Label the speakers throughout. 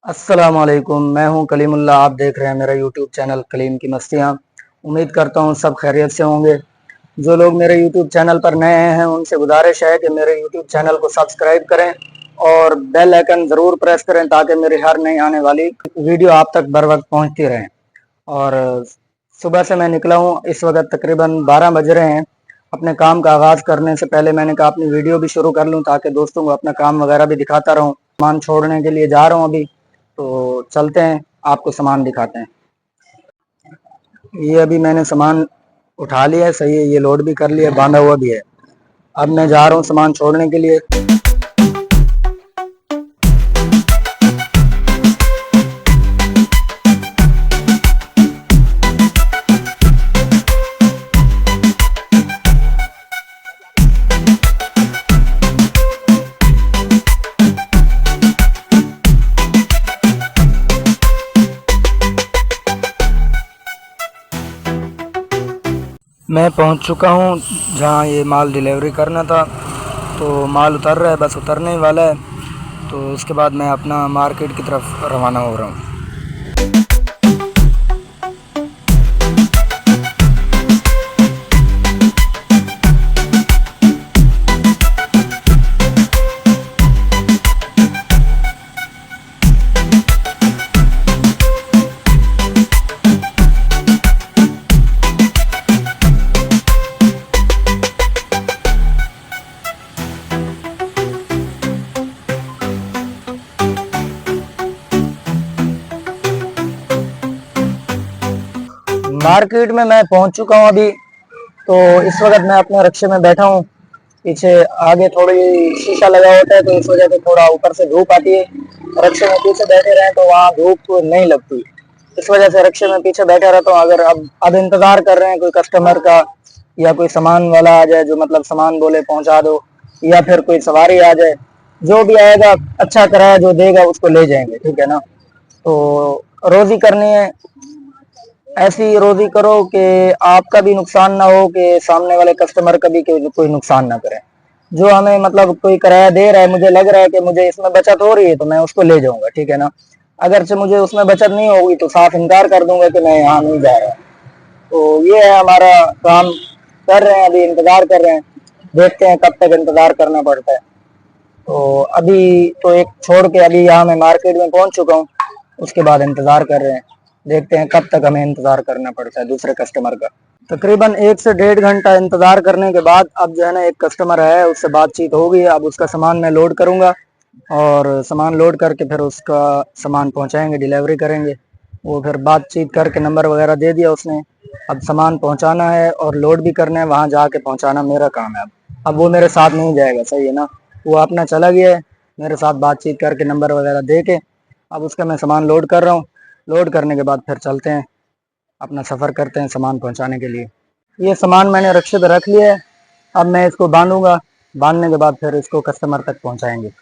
Speaker 1: अस्सलामुअलैकुम, मैं हूं कलीमुल्लाह। आप देख रहे हैं मेरा यूट्यूब चैनल कलीम की मस्तियाँ। उम्मीद करता हूं सब खैरियत से होंगे। जो लोग मेरे यूट्यूब चैनल पर नए हैं उनसे गुजारिश है कि मेरे यूट्यूब चैनल को सब्सक्राइब करें और बेल आइकन ज़रूर प्रेस करें ताकि मेरी हर नई आने वाली वीडियो आप तक बर वक्त पहुँचती रहें। और सुबह से मैं निकला हूँ, इस वक्त तकरीबन 12 बज रहे हैं। अपने काम का आगाज़ करने से पहले मैंने कहा अपनी वीडियो भी शुरू कर लूँ ताकि दोस्तों को अपना काम वगैरह भी दिखाता रहूँ। सामान छोड़ने के लिए जा रहा हूँ अभी, तो चलते हैं आपको सामान दिखाते हैं। ये अभी मैंने सामान उठा लिया है, सही है, ये लोड भी कर लिया, बांधा हुआ भी है। अब मैं जा रहा हूँ सामान छोड़ने के लिए। मैं पहुंच चुका हूं जहां ये माल डिलीवरी करना था, तो माल उतर रहा है, बस उतरने ही वाला है। तो उसके बाद मैं अपना मार्केट की तरफ रवाना हो रहा हूं। मार्केट में मैं पहुंच चुका हूं अभी। तो इस वक्त मैं अपने रिक्शे में बैठा हूं। पीछे आगे थोड़ी शीशा लगा होता है, तो इस वजह से थोड़ा ऊपर से धूप आती है। रिक्शे में पीछे बैठे रहे तो वहाँ धूप नहीं लगती, इस वजह से रिक्शे में पीछे बैठा रहता हूँ। अगर अब इंतजार कर रहे हैं कोई कस्टमर का, या कोई सामान वाला आ जाए जो मतलब सामान बोले पहुंचा दो, या फिर कोई सवारी आ जाए, जो भी आएगा अच्छा किराया जो देगा उसको ले जाएंगे, ठीक है ना। तो रोजी करनी है, ऐसी रोजी करो कि आपका भी नुकसान ना हो, कि सामने वाले कस्टमर का भी कोई नुकसान ना करे। जो हमें मतलब कोई किराया दे रहा है, मुझे लग रहा है कि मुझे इसमें बचत हो रही है, तो मैं उसको ले जाऊंगा, ठीक है ना। अगर से मुझे उसमें बचत नहीं होगी तो साफ इनकार कर दूंगा कि मैं यहाँ नहीं जा रहा। तो ये है हमारा काम, कर रहे हैं अभी, इंतजार कर रहे हैं, देखते हैं कब तक इंतजार करना पड़ता है। तो अभी तो एक छोड़ के अभी यहाँ मैं मार्केट में पहुंच चुका हूँ, उसके बाद इंतजार कर रहे हैं, देखते हैं कब तक हमें इंतजार करना पड़ता है दूसरे कस्टमर का। तकरीबन 1 से 1.5 घंटा इंतजार करने के बाद अब जो है ना, एक कस्टमर है, उससे बातचीत हो गई। अब उसका सामान मैं लोड करूंगा और सामान लोड करके फिर उसका सामान पहुंचाएंगे, डिलीवरी करेंगे। वो फिर बातचीत करके नंबर वगैरह दे दिया उसने। अब सामान पहुंचाना है और लोड भी करना है, वहां जाके पहुंचाना मेरा काम है। अब वो मेरे साथ नहीं जाएगा, सही है ना। वो अपना चला गया है, मेरे साथ बातचीत करके नंबर वगैरह दे के अब उसका मैं सामान लोड कर रहा हूँ। लोड करने के बाद फिर चलते हैं, अपना सफ़र करते हैं सामान पहुंचाने के लिए। ये सामान मैंने रिक्शे पे रख लिया है, अब मैं इसको बांधूंगा, बांधने के बाद फिर इसको कस्टमर तक पहुंचाएंगे।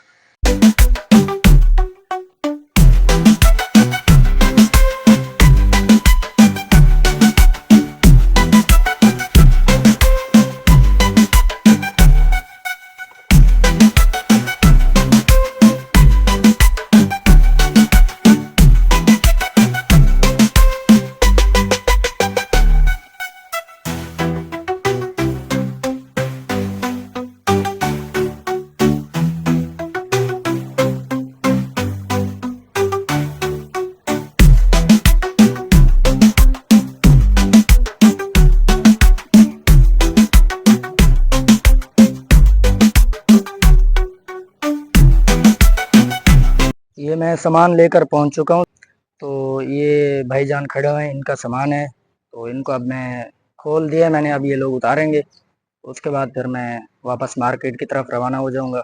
Speaker 1: ये मैं सामान लेकर पहुंच चुका हूं। तो ये भाईजान खड़े हुए हैं, इनका सामान है, तो इनको अब मैं खोल दिया मैंने, अब ये लोग उतारेंगे। उसके बाद फिर मैं वापस मार्केट की तरफ रवाना हो जाऊंगा।